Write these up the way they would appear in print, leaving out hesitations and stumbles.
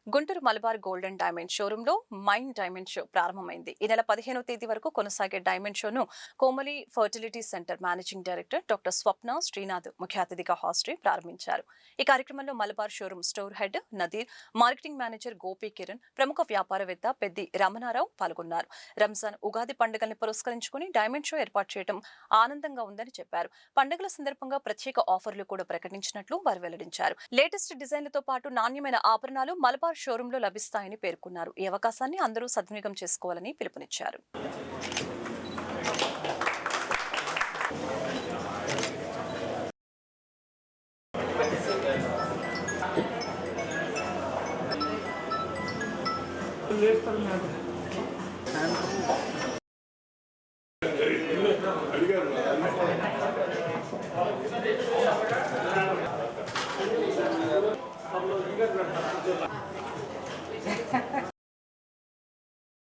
Guntur Malabar gold and diamond షోరూంలో mined diamond show ప్రారంభమైంది. ఈ నెల 15వ తేదీ వరకు కొనసాగే డైమండ్ షోను Komali fertility centre managing director doctor Swapna Srinath ముఖ్య అతిథిగా హాజరై ప్రారంభించారు. ఈ కార్యక్రమంలో Malabar showroom store head Nadeer, marketing manager Gopi Kiran, ప్రముఖ వ్యాపారవేత్త పెద్ది రమణారావు పాల్గొన్నారు. రంజాన్, ఉగాది పండుగల్ని పురస్కరించుకుని డైమండ్ షో ఏర్పాటు చేయడం ఆనందంగా ఉందని చెప్పారు. పండుగల సందర్భంగా ప్రత్యేక ఆఫర్లు కూడా ప్రకటించినట్లు వారు వెల్లడించారు. లేటెస్ట్ డిజైన్లతో పాటు నాణ్యమైన ఆభరణాలు మలబార్ షోరూంలో లభిస్తాయని పేర్కొన్నారు. ఈ అవకాశాన్ని అందరూ సద్వినియోగం చేసుకోవాలని పిలుపునిచ్చారు.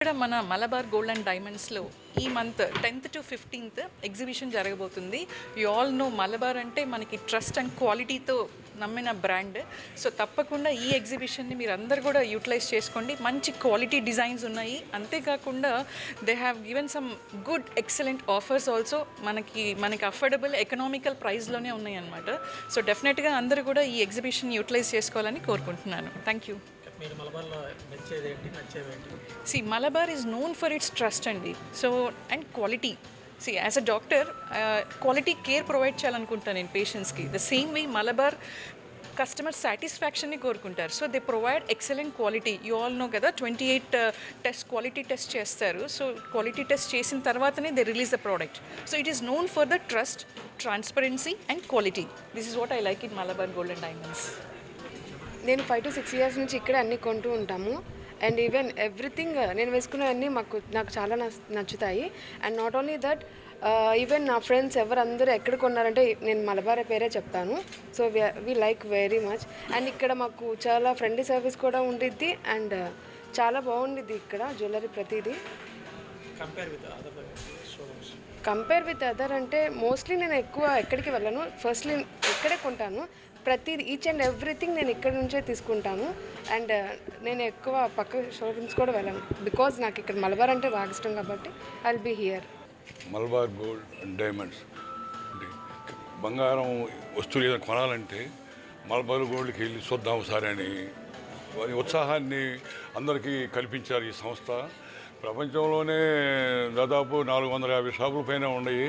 ఇక్కడ మన మలబార్ గోల్డ్ అండ్ డైమండ్స్లో ఈ month 10th to 15th exhibition జరగబోతుంది. యూ ఆల్ నో మలబార్ అంటే మనకి ట్రస్ట్ అండ్ క్వాలిటీతో నమ్మిన బ్రాండ్. సో తప్పకుండా ఈ ఎగ్జిబిషన్ని మీరు అందరు కూడా యూటిలైజ్ చేసుకోండి. మంచి క్వాలిటీ డిజైన్స్ ఉన్నాయి. అంతేకాకుండా they have given some good excellent offers also. మనకి అఫోర్డబుల్ ఎకనామికల్ ప్రైస్లోనే ఉన్నాయి అన్నమాట. సో డెఫినెట్గా అందరూ కూడా ఈ ఎగ్జిబిషన్ యూటిలైజ్ చేసుకోవాలని కోరుకుంటున్నాను. Thank you. See, Malabar is known for its trust and quality. See, as a doctor, quality care provide చేయాలనుకుంటాను నేను పేషెంట్స్కి. The same way Malabar customer సాటిస్ఫాక్షన్ని కోరుకుంటారు. So they provide excellent quality. You all know కదా 28 quality test చేస్తారు. So quality test చేసిన తర్వాతనే they release the product. So it is known for the trust, transparency and quality. This is what I like in Malabar gold and diamonds. నేను 5 to 6 years నుంచి ఇక్కడే అన్నీ కొంటూ ఉంటాము. అండ్ ఈవెన్ ఎవ్రీథింగ్ నేను వేసుకునేవన్నీ నాకు చాలా నచ్చుతాయి. And not only that, even నా ఫ్రెండ్స్ అందరూ ఎక్కడ కొన్నారంటే నేను మలబార్ పేరే చెప్తాను. So we like very much. And ఇక్కడ మాకు చాలా ఫ్రెండ్లీ సర్వీస్ కూడా ఉండిద్ది. అండ్ చాలా బాగుండిద్ది ఇక్కడ జ్యువెలరీ ప్రతిదీ. కంపేర్ విత్ అదర్ అంటే మోస్ట్లీ నేను ఎక్కువ ఎక్కడికి వెళ్ళను. ఫస్ట్లీ ఇక్కడే కొంటాను. ప్రతిదీ ఈచ్ అండ్ ఎవ్రీథింగ్ నేను ఇక్కడ నుంచే తీసుకుంటాను. అండ్ నేను ఎక్కువ పక్క షోరూమ్స్ కూడా వెళ్ళను. బికాజ్ నాకు ఇక్కడ మలబార్ అంటే బాగా ఇష్టం కాబట్టి I will be here. Malabar gold and diamonds అంటే బంగారం వస్తువులు ఏదైనా కొనాలంటే మలబార్ గోల్డ్కి వెళ్ళి చూద్దాం ఒకసారి అని ఉత్సాహాన్ని అందరికీ కల్పించారు ఈ సంస్థ. ప్రపంచంలోనే దాదాపు 450 షాపుల పైన ఉన్నాయి.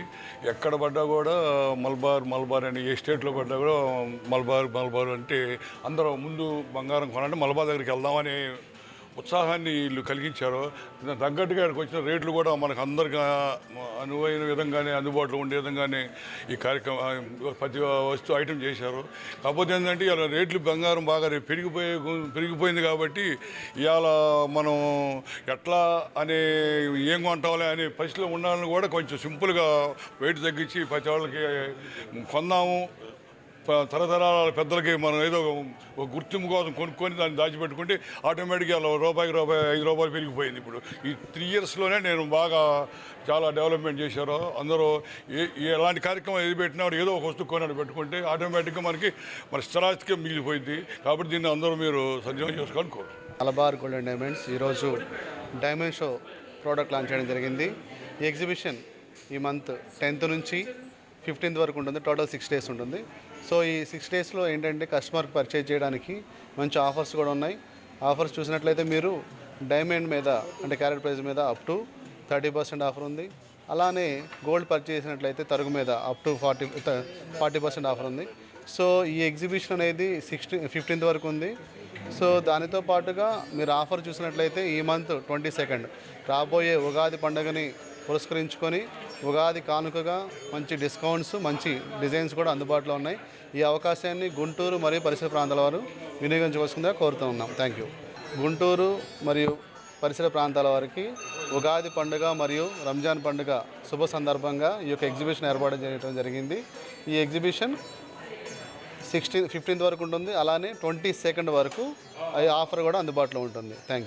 ఎక్కడ పడ్డా కూడా మలబార్ అని, ఏ స్టేట్లో పడ్డా కూడా మలబార్ అంటే అందరూ ముందు బంగారం కొనాలంటే మలబార్ దగ్గరికి వెళ్దామనే ఉత్సాహాన్ని వీళ్ళు కలిగించారు. తగ్గట్టుగా ఇక్కడికి వచ్చిన రేట్లు కూడా మనకు అందరికీ అనువైన విధంగానే, అందుబాటులో ఉండే విధంగానే ఈ కార్యక్రమం ప్రతి వస్తువు ఐటెం చేశారు. కాకపోతే ఏంటంటే ఇలా రేట్లు బంగారం బాగా పెరిగిపోయింది కాబట్టి ఇవాళ మనం ఎట్లా అనే ఏం కొంటామలే అనే పరిస్థితిలో ఉండాలని కూడా కొంచెం సింపుల్గా వెయిట్ తగ్గించి ప్రతి వాళ్ళకి కొందాము. తరతరాల పెద్దలకి మనం ఏదో ఒక గుర్తింపు కోసం కొనుక్కొని దాన్ని దాచిపెట్టుకుంటే ఆటోమేటిక్గా రూపాయికి ₹5 పెరిగిపోయింది. ఇప్పుడు ఈ 3 yearsలోనే నేను బాగా చాలా డెవలప్మెంట్ చేశారు. అందరూ ఎలాంటి కార్యక్రమం ఏది పెట్టినా ఏదో ఒక వస్తువు కొనాడు పెట్టుకుంటే ఆటోమేటిక్గా మన స్థిరాస్తికే మిగిలిపోయింది. కాబట్టి దీన్ని అందరూ మీరు సద్వినియోగం చేసుకోవాలని కోరు. మలబార్ గోల్డ్ అండ్ డైమండ్స్ ఈరోజు డైమండ్ షో ప్రోడక్ట్ లాంచ్ చేయడం జరిగింది. ఈ ఎగ్జిబిషన్ ఈ మంత్ 10th నుంచి 15th వరకు ఉంటుంది. టోటల్ 6 days ఉంటుంది. సో ఈ 6 daysలో ఏంటంటే కస్టమర్కి పర్చేజ్ చేయడానికి మంచి ఆఫర్స్ కూడా ఉన్నాయి. ఆఫర్స్ చూసినట్లయితే మీరు డైమండ్ మీద అంటే క్యారెట్ ప్రైస్ మీద అప్ టు 30% ఆఫర్ ఉంది. అలానే గోల్డ్ పర్చేజ్ చేసినట్లయితే తరుగు మీద అప్ టు 40% ఆఫర్ ఉంది. సో ఈ ఎగ్జిబిషన్ అనేది 15th వరకు ఉంది. సో దానితో పాటుగా మీరు ఆఫర్ చూసినట్లయితే ఈ మంత్ 22nd రాబోయే ఉగాది పండుగని పురస్కరించుకొని ఉగాది కానుకగా మంచి డిస్కౌంట్స్, మంచి డిజైన్స్ కూడా అందుబాటులో ఉన్నాయి. ఈ అవకాశాన్ని గుంటూరు మరియు పరిసర ప్రాంతాల వారు వినియోగించవలసిందిగా కోరుతూ ఉన్నాం. Thank you. గుంటూరు మరియు పరిసర ప్రాంతాల వారికి ఉగాది పండుగ మరియు రంజాన్ పండుగ శుభ సందర్భంగా ఈ యొక్క ఎగ్జిబిషన్ ఏర్పాటు చేయడం జరిగింది. ఈ ఎగ్జిబిషన్ 15th వరకు ఉంటుంది. అలానే 22nd వరకు ఈ ఆఫర్ కూడా అందుబాటులో ఉంటుంది. Thank you.